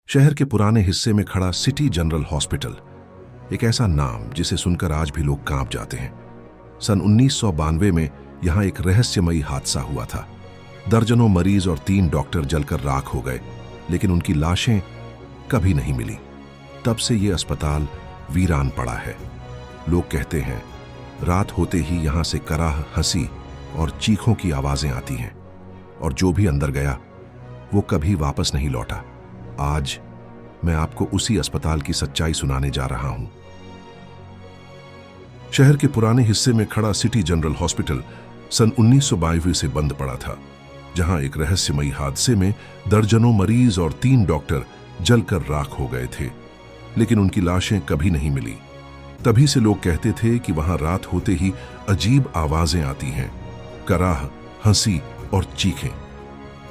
शहर के पुराने हिस्से में खड़ा सिटी जनरल हॉस्पिटल, एक ऐसा नाम जिसे सुनकर आज भी लोग कांप जाते हैं। सन 1992 में यहां एक रहस्यमयी हादसा हुआ था। दर्जनों मरीज और 3 डॉक्टर जलकर राख हो गए, लेकिन उनकी लाशें कभी नहीं मिली। तब से ये अस्पताल वीरान पड़ा है। लोग कहते हैं रात होते ही यहां से कराह, हंसी और चीखों की आवाजें आती हैं, और जो भी अंदर गया वो कभी वापस नहीं लौटा। आज मैं आपको उसी अस्पताल की सच्चाई सुनाने जा रहा हूं। शहर के पुराने हिस्से में खड़ा सिटी जनरल हॉस्पिटल सन 1922 से बंद पड़ा था, जहां एक रहस्यमयी हादसे में दर्जनों मरीज और 3 डॉक्टर जलकर राख हो गए थे, लेकिन उनकी लाशें कभी नहीं मिली। तभी से लोग कहते थे कि वहां रात होते ही अजीब आवाजें आती हैं, कराह, हंसी और चीखें।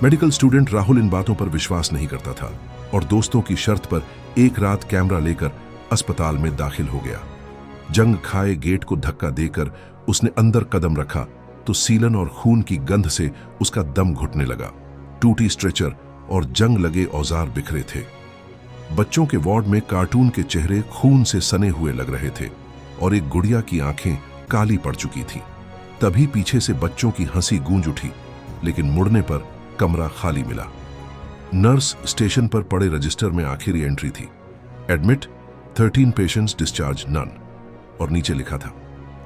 मेडिकल स्टूडेंट राहुल इन बातों पर विश्वास नहीं करता था और दोस्तों की शर्त पर एक रात कैमरा लेकर अस्पताल में दाखिल हो गया। जंग खाए गेट को धक्का देकर उसने अंदर कदम रखा तो सीलन और खून की गंध से उसका दम घुटने लगा। टूटी स्ट्रेचर और जंग लगे औजार बिखरे थे। बच्चों के वार्ड में कार्टून के चेहरे खून से सने हुए लग रहे थे और एक गुड़िया की आंखें काली पड़ चुकी थी। तभी पीछे से बच्चों की हंसी गूंज उठी, लेकिन मुड़ने पर कमरा खाली मिला। नर्स स्टेशन पर पड़े रजिस्टर में आखिरी एंट्री थी, एडमिट 13 पेशेंट्स, डिस्चार्ज नन, और नीचे लिखा था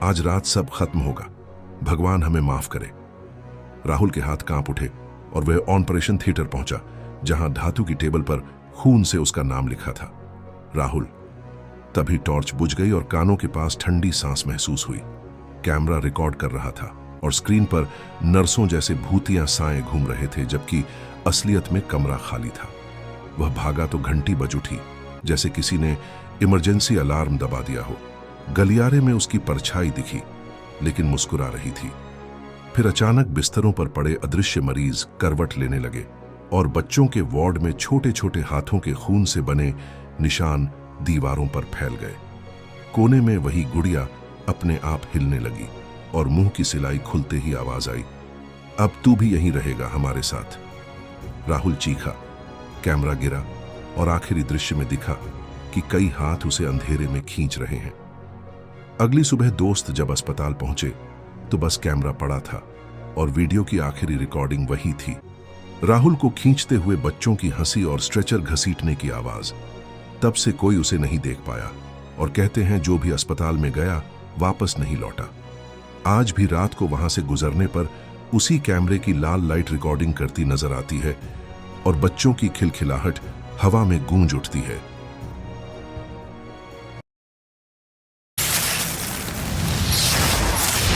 आज रात सब खत्म होगा, भगवान हमें माफ करे। राहुल के हाथ कांप उठे और वह ऑपरेशन थिएटर पहुंचा, जहां धातु की टेबल पर खून से उसका नाम लिखा था, राहुल। तभी टॉर्च बुझ गई और कानों के पास ठंडी सांस महसूस हुई। कैमरा रिकॉर्ड कर रहा था और स्क्रीन पर नर्सों जैसे भूतियां साएं घूम रहे थे, जबकि असलियत में कमरा खाली था। वह भागा तो घंटी बज उठी, जैसे किसी ने इमरजेंसी अलार्म दबा दिया हो। गलियारे में उसकी परछाई दिखी, लेकिन मुस्कुरा रही थी। फिर अचानक बिस्तरों पर पड़े अदृश्य मरीज करवट लेने लगे और बच्चों के वार्ड में छोटे छोटे हाथों के खून से बने निशान दीवारों पर फैल गए। कोने में वही गुड़िया अपने आप हिलने लगी और मुंह की सिलाई खुलते ही आवाज आई, अब तू भी यहीं रहेगा हमारे साथ। राहुल चीखा, कैमरा गिरा और आखिरी दृश्य में दिखा कि कई हाथ उसे अंधेरे में खींच रहे हैं। अगली सुबह दोस्त जब अस्पताल पहुंचे तो बस कैमरा पड़ा था और वीडियो की आखिरी रिकॉर्डिंग वही थी, राहुल को खींचते हुए बच्चों की हंसी और स्ट्रेचर घसीटने की आवाज। तब से कोई उसे नहीं देख पाया और कहते हैं जो भी अस्पताल में गया वापस नहीं लौटा। आज भी रात को वहां से गुजरने पर उसी कैमरे की लाल लाइट रिकॉर्डिंग करती नजर आती है और बच्चों की खिलखिलाहट हवा में गूंज उठती है।